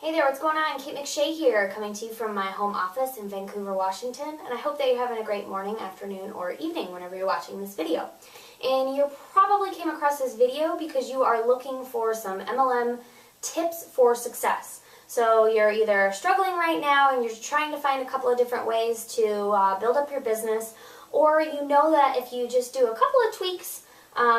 Hey there, what's going on? Kate McShay here, coming to you from my home office in Vancouver, Washington, and I hope that you're having a great morning, afternoon, or evening whenever you're watching this video. And you probably came across this video because you are looking for some MLM tips for success. So you're either struggling right now and you're trying to find a couple of different ways to build up your business, or you know that if you just do a couple of tweaks,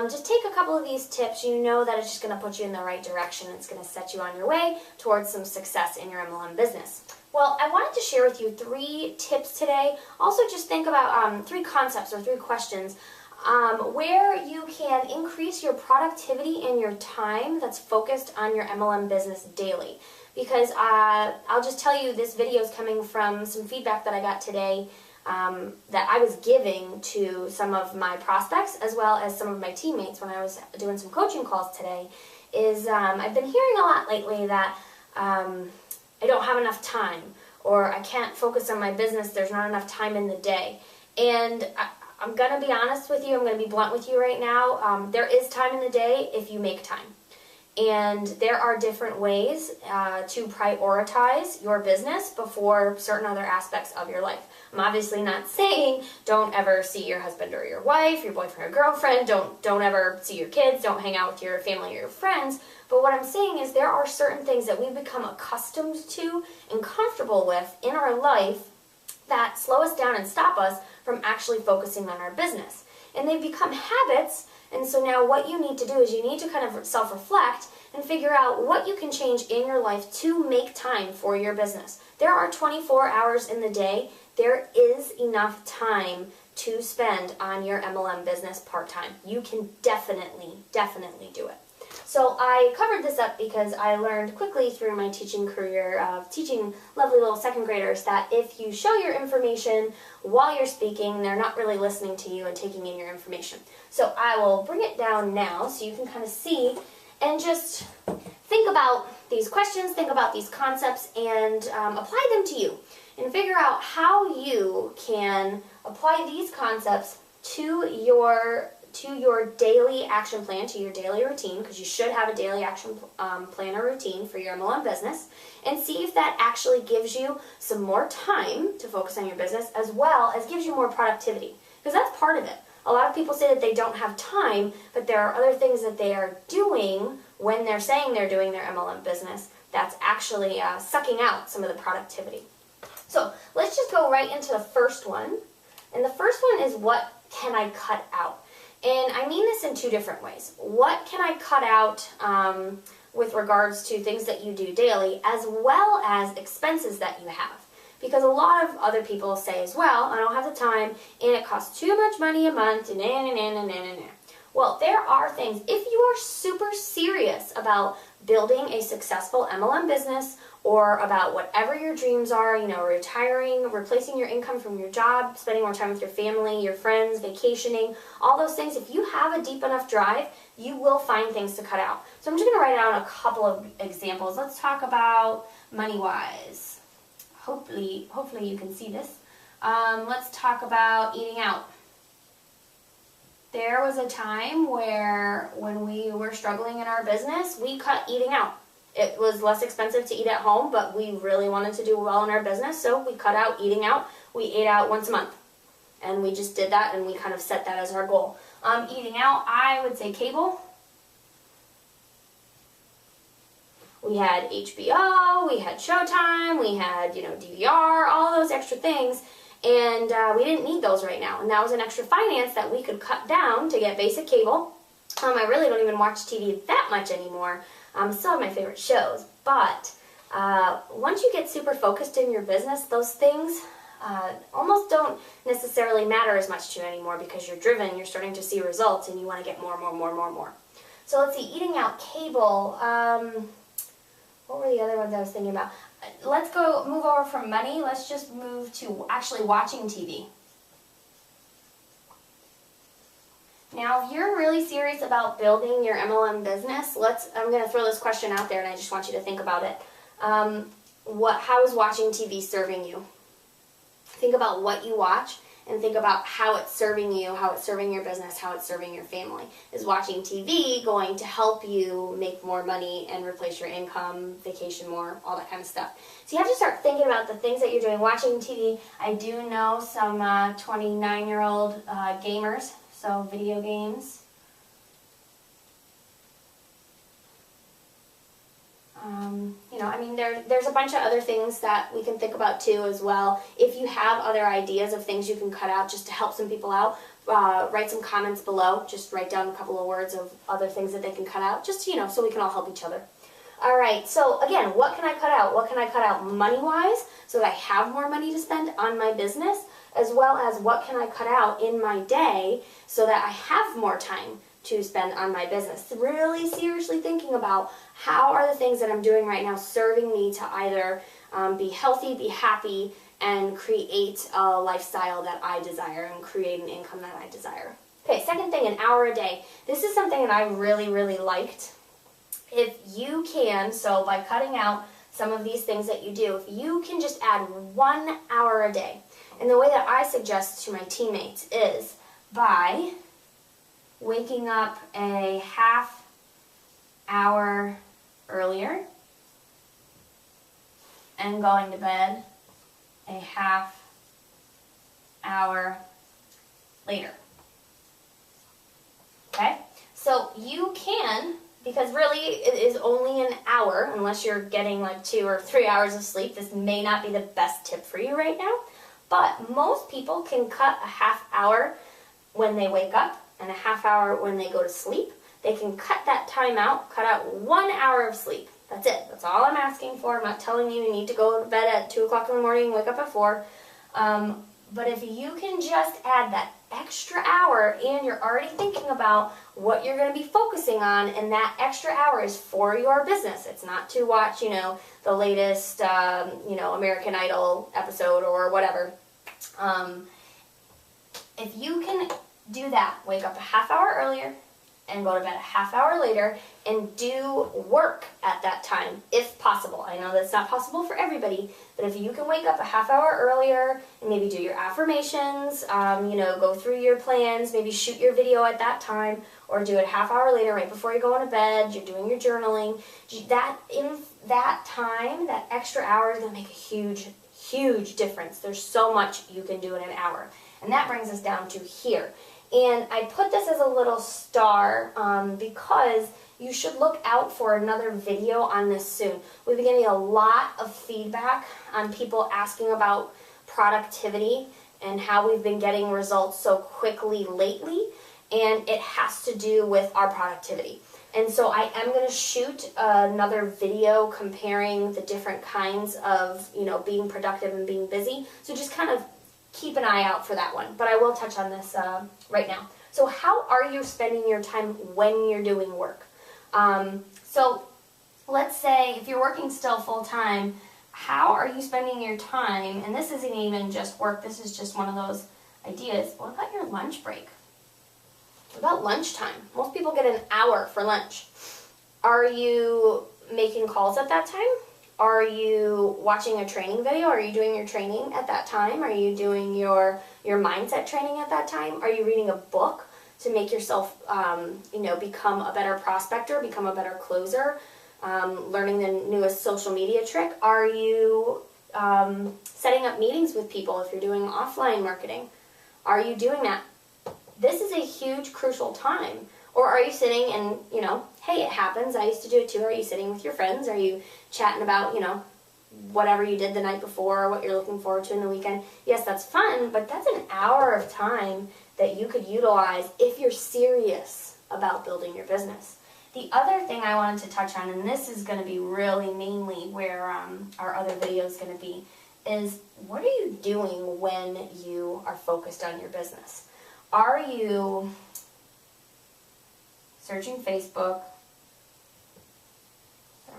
just take a couple of these tips, you know that it's just going to put you in the right direction. It's going to set you on your way towards some success in your MLM business. Well, I wanted to share with you 3 tips today. Also, just think about 3 concepts or 3 questions where you can increase your productivity and your time that's focused on your MLM business daily. Because I'll just tell you, this video is coming from some feedback that I got today that I was giving to some of my prospects as well as some of my teammates when I was doing some coaching calls today. I've been hearing a lot lately that I don't have enough time, or I can't focus on my business, there's not enough time in the day. And I'm going to be honest with you, I'm going to be blunt with you right now. There is time in the day if you make time. And there are different ways to prioritize your business before certain other aspects of your life. I'm obviously not saying don't ever see your husband or your wife, your boyfriend or girlfriend, don't ever see your kids, don't hang out with your family or your friends. But what I'm saying is there are certain things that we've become accustomed to and comfortable with in our life that slow us down and stop us from actually focusing on our business. And they've become habits. And so now what you need to do is you need to kind of self-reflect and figure out what you can change in your life to make time for your business. There are 24 hours in the day. There is enough time to spend on your MLM business part-time. You can definitely do it. So I covered this up because I learned quickly through my teaching career of teaching lovely little second graders that if you show your information while you're speaking, they're not really listening to you and taking in your information. So I will bring it down now so you can kind of see and just think about these questions, think about these concepts, and apply them to you. And figure out how you can apply these concepts to your daily action plan, to your daily routine, because you should have a daily action plan or routine for your MLM business, and see if that actually gives you some more time to focus on your business as well as gives you more productivity, because that's part of it. A lot of people say that they don't have time, but there are other things that they are doing when they're saying they're doing their MLM business that's actually sucking out some of the productivity. So let's just go right into the first one. And the first one is, what can I cut out? And I mean this in 2 different ways. What can I cut out with regards to things that you do daily, as well as expenses that you have? Because a lot of other people say as well, I don't have the time, and it costs too much money a month, and nah. Well, there are things, if you are super serious about building a successful MLM business, or about whatever your dreams are, you know, retiring, replacing your income from your job, spending more time with your family, your friends, vacationing, all those things, if you have a deep enough drive, you will find things to cut out. So I'm just going to write down a couple of examples. Let's talk about money-wise. Hopefully you can see this. Let's talk about eating out. There was a time where when we were struggling in our business, we cut eating out. It was less expensive to eat at home, but we really wanted to do well in our business, so we cut out eating out. We ate out once a month, and we just did that, and we kind of set that as our goal. Eating out, I would say cable. We had HBO, we had Showtime, we had, DVR, all those extra things, and we didn't need those right now. And that was an extra finance that we could cut down to get basic cable. I really don't even watch TV that much anymore. Still have my favorite shows, but once you get super focused in your business, those things almost don't necessarily matter as much to you anymore because you're driven, you're starting to see results, and you want to get more. So let's see, eating out, cable. What were the other ones I was thinking about? Let's move over from money. Let's just move to actually watching TV. Now, if you're really serious about building your MLM business, I'm going to throw this question out there, and I just want you to think about it. How is watching TV serving you? Think about what you watch and think about how it's serving you, how it's serving your business, how it's serving your family. Is watching TV going to help you make more money and replace your income, vacation more, all that kind of stuff? So you have to start thinking about the things that you're doing. Watching TV, I do know some 29-year-old gamers, so video games. I mean, there's a bunch of other things that we can think about too as well. If you have other ideas of things you can cut out just to help some people out, write some comments below. Just write down a couple of words of other things that they can cut out, just, so we can all help each other. All right, so again, what can I cut out? What can I cut out money-wise so that I have more money to spend on my business, as well as what can I cut out in my day so that I have more time to spend on my business? Really seriously thinking about how are the things that I'm doing right now serving me to either be healthy, be happy, and create a lifestyle that I desire and create an income that I desire. Okay, second thing, an hour a day. This is something that I really, really liked. If you can, so by cutting out some of these things that you do, if you can just add 1 hour a day, and the way that I suggest to my teammates is by waking up a half hour earlier and going to bed a half hour later. Okay? So you can, because really it is only an hour, unless you're getting like 2 or 3 hours of sleep. This may not be the best tip for you right now, but most people can cut a half hour when they wake up and a half hour when they go to sleep. They can cut that time out, cut out 1 hour of sleep. That's it. That's all I'm asking for. I'm not telling you need to go to bed at 2 o'clock in the morning, wake up at 4. But if you can just add that extra hour and you're already thinking about what you're going to be focusing on, and that extra hour is for your business. It's not to watch, the latest, American Idol episode or whatever. If you can do that, wake up a half hour earlier and go to bed a half hour later and do work at that time, if possible. I know that's not possible for everybody, but if you can wake up a half hour earlier and maybe do your affirmations, go through your plans, maybe shoot your video at that time, or do it a half hour later right before you go to bed, you're doing your journaling, that in that time, that extra hour is going to make a huge, huge difference. There's so much you can do in an hour. And that brings us down to here. And I put this as a little star because you should look out for another video on this soon. We've been getting a lot of feedback on people asking about productivity and how we've been getting results so quickly lately, and it has to do with our productivity. And so I am going to shoot another video comparing the different kinds of, being productive and being busy. So just kind of keep an eye out for that one, but I will touch on this right now. So how are you spending your time when you're doing work? So let's say if you're working still full-time, how are you spending your time? And this isn't even just work, this is just one of those ideas. What about your lunch break? What about lunchtime? Most people get an hour for lunch. Are you making calls at that time? Are you watching a training video? Are you doing your training at that time? Are you doing your mindset training at that time? Are you reading a book to make yourself, become a better prospector, become a better closer, learning the newest social media trick? Are you setting up meetings with people if you're doing offline marketing? Are you doing that? This is a huge, crucial time. Or are you sitting and, hey, it happens, I used to do it too. Are you sitting with your friends? Are you chatting about, whatever you did the night before, or what you're looking forward to in the weekend? Yes, that's fun, but that's an hour of time that you could utilize if you're serious about building your business. The other thing I wanted to touch on, and this is going to be really mainly where our other video is going to be, is what are you doing when you are focused on your business? Are you searching Facebook?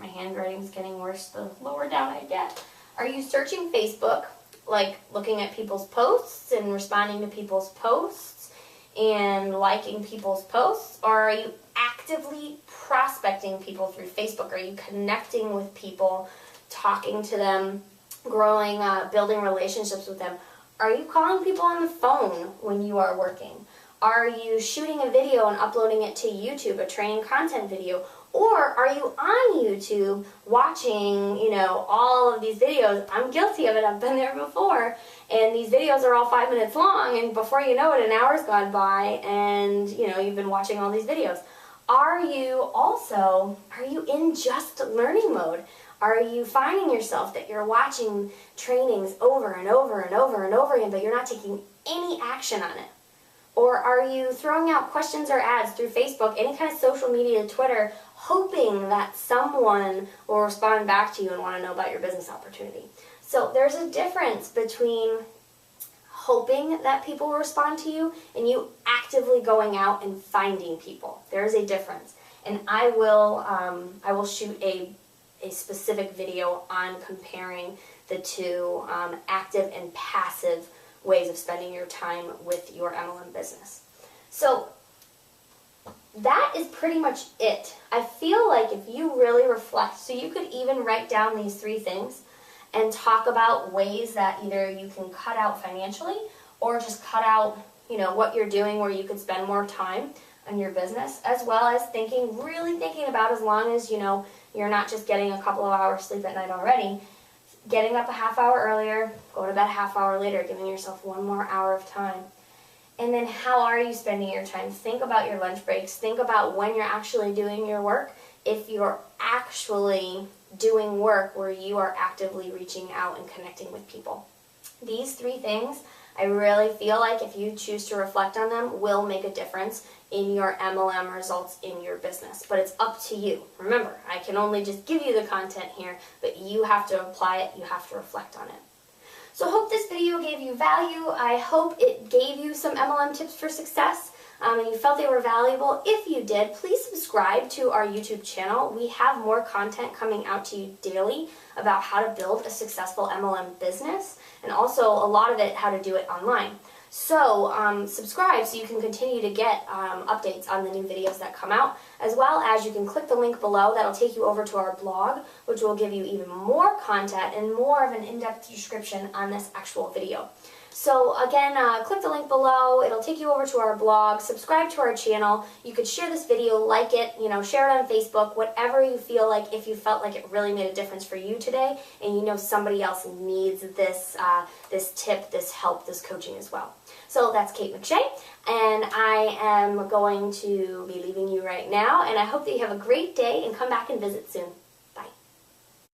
My handwriting's getting worse the lower down I get. Are you searching Facebook, like looking at people's posts and responding to people's posts and liking people's posts? Or are you actively prospecting people through Facebook? Are you connecting with people, talking to them, growing, building relationships with them? Are you calling people on the phone when you are working? Are you shooting a video and uploading it to YouTube, a training content video? Or are you on YouTube watching, all of these videos? I'm guilty of it. I've been there before. And these videos are all 5 minutes long, and before you know it, an hour's gone by, and, you've been watching all these videos. Are you in just learning mode? Are you finding yourself that you're watching trainings over and over and over and over again, but you're not taking any action on it? Or are you throwing out questions or ads through Facebook, any kind of social media, Twitter, hoping that someone will respond back to you and want to know about your business opportunity? So there's a difference between hoping that people will respond to you and you actively going out and finding people. There's a difference. And I will shoot a specific video on comparing the two active and passive ways of spending your time with your MLM business. So that is pretty much it. I feel like if you really reflect, so you could even write down these 3 things and talk about ways that either you can cut out financially or just cut out, what you're doing where you could spend more time on your business, as well as really thinking about, as long as, you're not just getting a couple of hours sleep at night already, getting up a half hour earlier, go to bed a half hour later, giving yourself 1 more hour of time. And then how are you spending your time? Think about your lunch breaks. Think about when you're actually doing your work. If you're actually doing work where you are actively reaching out and connecting with people. These 3 things, I really feel like if you choose to reflect on them, will make a difference in your MLM results in your business. But it's up to you. Remember, I can only just give you the content here, but you have to apply it, you have to reflect on it. So I hope this video gave you value. I hope it gave you some MLM tips for success. And you felt they were valuable. If you did, please subscribe to our YouTube channel. We have more content coming out to you daily about how to build a successful MLM business, and also a lot of it how to do it online. So subscribe so you can continue to get updates on the new videos that come out, as well as you can click the link below. That'll take you over to our blog, which will give you even more content and more of an in-depth description on this actual video. So again, click the link below. It'll take you over to our blog. Subscribe to our channel. You could share this video, like it, share it on Facebook, whatever you feel like, if you felt like it really made a difference for you today and somebody else needs this, this tip, this help, this coaching as well. So that's Kate McShay, and I am going to be leaving you right now, and I hope that you have a great day and come back and visit soon.